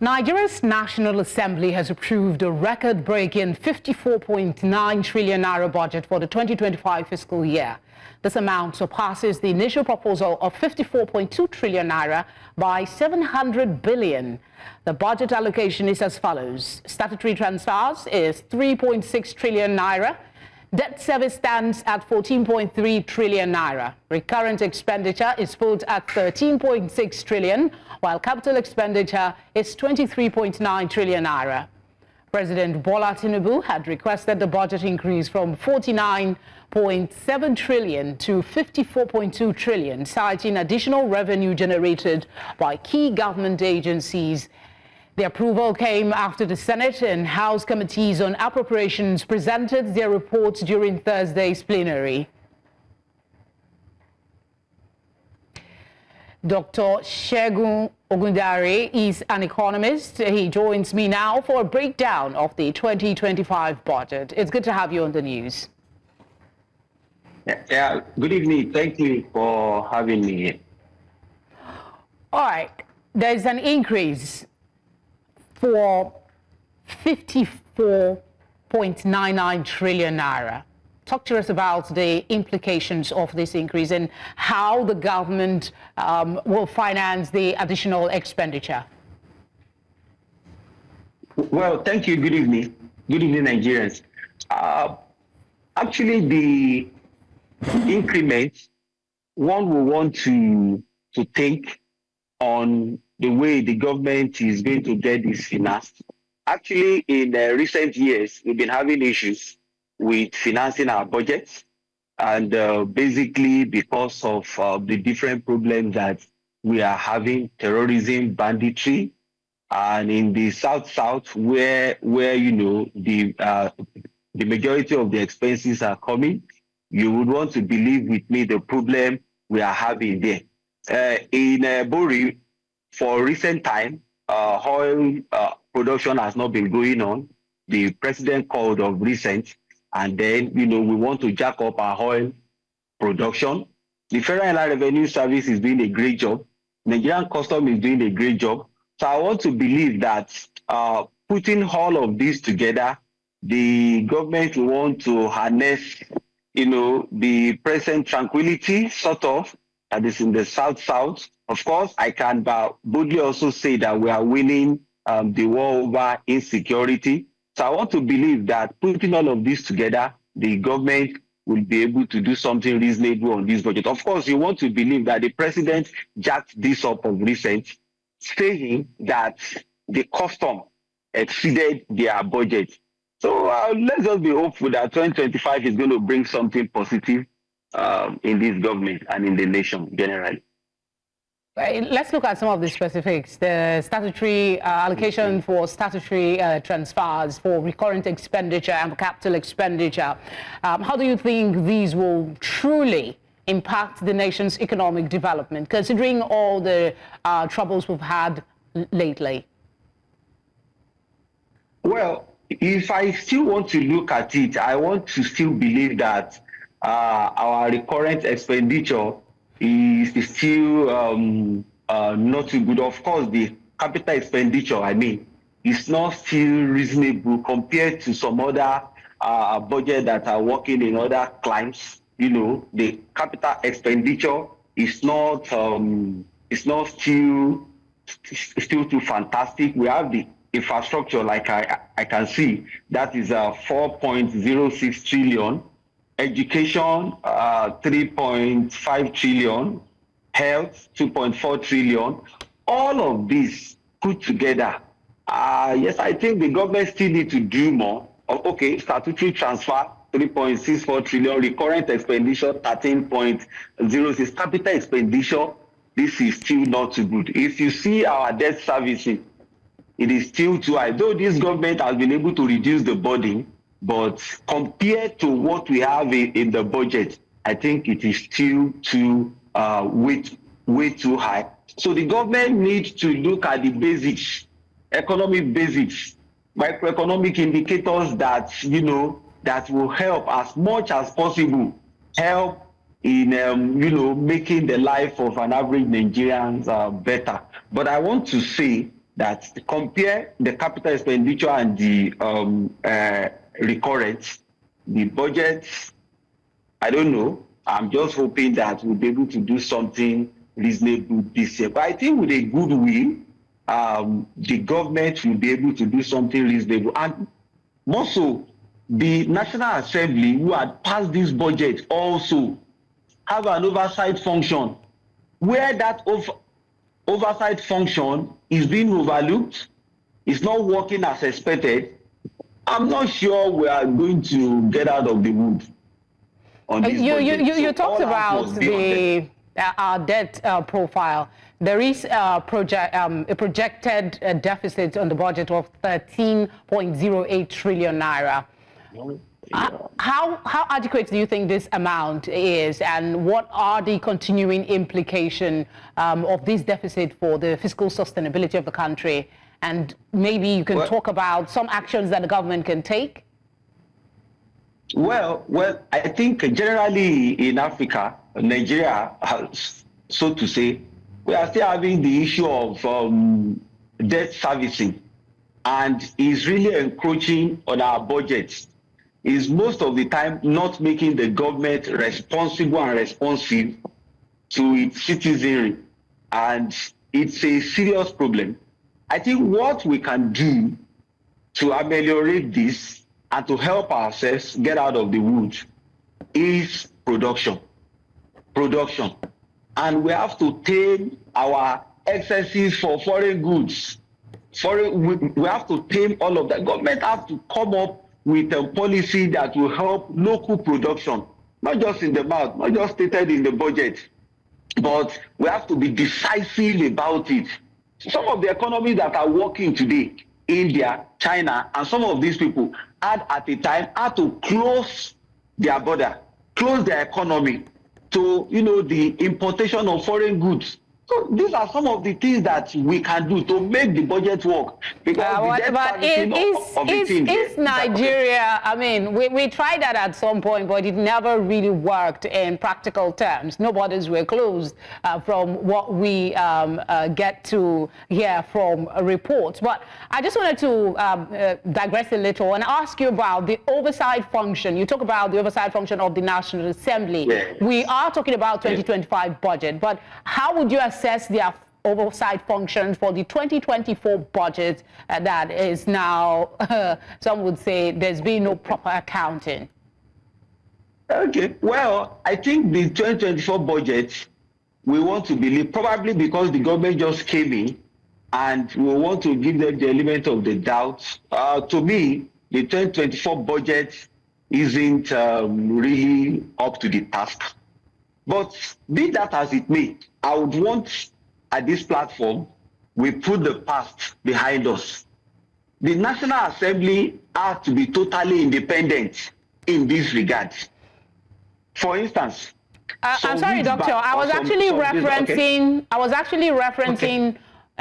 Nigeria's National Assembly has approved a record-breaking 54.9 trillion naira budget for the 2025 fiscal year. This amount surpasses the initial proposal of 54.2 trillion naira by 700 billion. The budget allocation is as follows. Statutory transfers is 3.6 trillion naira. Debt service stands at 14.3 trillion naira. Recurrent expenditure is put at 13.6 trillion, while capital expenditure is 23.9 trillion naira. President Bola Tinubu had requested the budget increase from 49.7 trillion to 54.2 trillion, citing additional revenue generated by key government agencies. The approval came after the Senate and House committees on appropriations presented their reports during Thursday's plenary. Dr. Segun Ogundare is an economist. He joins me now for a breakdown of the 2025 budget. It's good to have you on the news. Yeah, good evening. Thank you for having me here. All right, there's an increase for 54.99 trillion naira. Talk to us about the implications of this increase and how the government will finance the additional expenditure. Well, thank you. Good evening. Good evening, Nigerians. Actually, the increment, one will want to think on the way the government is going to get this financed. Actually, in recent years, we've been having issues with financing our budgets, and basically because of the different problems that we are having, terrorism, banditry, and in the south where you know the majority of the expenses are coming, you would want to believe with me the problem we are having there. In Bori, for recent time, oil production has not been going on. The president called of recent, and then, you know, we want to jack up our oil production. The Federal Inland Revenue Service is doing a great job. Nigerian Custom is doing a great job. So I want to believe that putting all of this together, the government will want to harness, you know, the present tranquility, sort of, that is in the south. Of course, I can boldly also say that we are winning the war over insecurity. So I want to believe that putting all of this together, the government will be able to do something reasonable on this budget. Of course, you want to believe that the president jacked this up of recent, saying that the custom exceeded their budget. So let's just be hopeful that 2025 is going to bring something positive in this government and in the nation generally. Let's look at some of the specifics. The statutory allocation for statutory transfers for recurrent expenditure and capital expenditure. How do you think these will truly impact the nation's economic development, considering all the troubles we've had lately? Well, if I still want to look at it, I want to still believe that our recurrent expenditure is still not too good. Of course, the capital expenditure, I mean, is not still reasonable compared to some other budget that are working in other climes. You know, the capital expenditure is not still too fantastic. We have the infrastructure, like I can see, that is 4.06 trillion. Education, 3.5 trillion, health, 2.4 trillion. All of this put together, yes, I think the government still need to do more. Okay, statutory transfer, 3.64 trillion, recurrent expenditure, 13.06, capital expenditure, this is still not too good. If you see our debt servicing, it is still too high. Though this government has been able to reduce the burden, but compared to what we have in the budget, I think it is still too way too high. So the government needs to look at the basics, economic basics, microeconomic indicators that, you know, that will help as much as possible, help in you know, making the life of an average Nigerian better. But I want to say that compare the capital expenditure and the recurrent, the budget, I don't know. I'm just hoping that we'll be able to do something reasonable this year. But I think with a good will, the government will be able to do something reasonable. And more so, the National Assembly, who had passed this budget, also have an oversight function where that oversight function is being overlooked, is not working as expected. I'm not sure we are going to get out of the wood on this budget. You talked about our debt profile. There is a projected deficit on the budget of 13.08 trillion naira. How adequate do you think this amount is, and what are the continuing implications of this deficit for the fiscal sustainability of the country? And maybe you can talk about some actions that the government can take. Well, I think generally in Africa, Nigeria, so to say, we are still having the issue of debt servicing, and is really encroaching on our budgets. Is most of the time not making the government responsible and responsive to its citizenry, and it's a serious problem. I think what we can do to ameliorate this and to help ourselves get out of the woods is production. And we have to tame our excesses for foreign goods. We have to tame all of that. Government have to come up with a policy that will help local production, not just in the mouth, not just stated in the budget, but we have to be decisive about it. Some of the economies that are working today, India, China, and some of these people had at a time had to close their border, close their economy to, the importation of foreign goods. So these are some of the things that we can do to make the budget work. Because is Nigeria, I mean, we tried that at some point, but it never really worked in practical terms. No borders were closed from what we get to hear from reports. But I just wanted to digress a little and ask you about the oversight function. You talk about the oversight function of the National Assembly. Yes. We are talking about 2025 budget, but how would you assess their oversight functions for the 2024 budget that is now, some would say, there's been no proper accounting? Okay, well, I think the 2024 budget, we want to believe, probably because the government just came in, and we want to give them the element of the doubt. To me, the 2024 budget isn't really up to the task. But be that as it may, I would want at this platform, we put the past behind us. The National Assembly has to be totally independent in this regard. For instance, I'm sorry, Doctor. I was actually referencing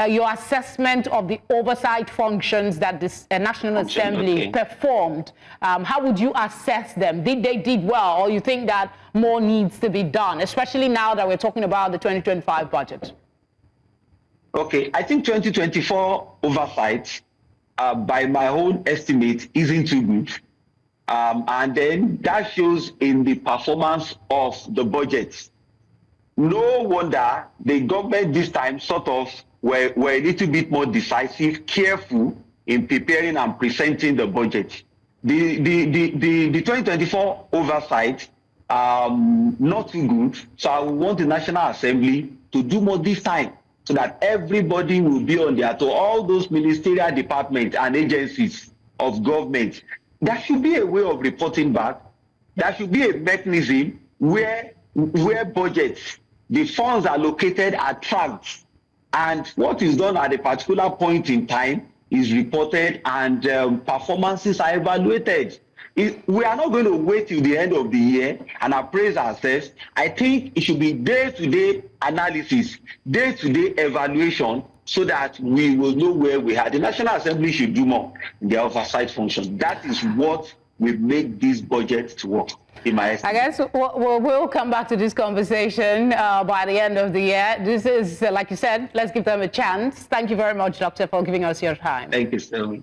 your assessment of the oversight functions that this National Assembly performed. How would you assess them? Did they did well, or you think that more needs to be done, especially now that we're talking about the 2025 budget? Okay, I think 2024 oversight, by my own estimate, isn't too good. And then that shows in the performance of the budget. No wonder the government this time sort of were a little bit more decisive, careful in preparing and presenting the budget. The 2024 oversight, not too good. So I want the National Assembly to do more this time, so that everybody will be on there, to all those ministerial departments and agencies of government. There should be a way of reporting back. There should be a mechanism where budgets, the funds allocated are tracked, and what is done at a particular point in time is reported, and performances are evaluated. We are not going to wait till the end of the year and appraise ourselves. I think it should be day-to-day analysis, day-to-day evaluation, so that we will know where we are. The National Assembly should do more in their oversight function. That is what will make this budget to work. in my estimate. I guess we'll come back to this conversation by the end of the year. This is, like you said, let's give them a chance. Thank you very much, Doctor, for giving us your time. Thank you so much.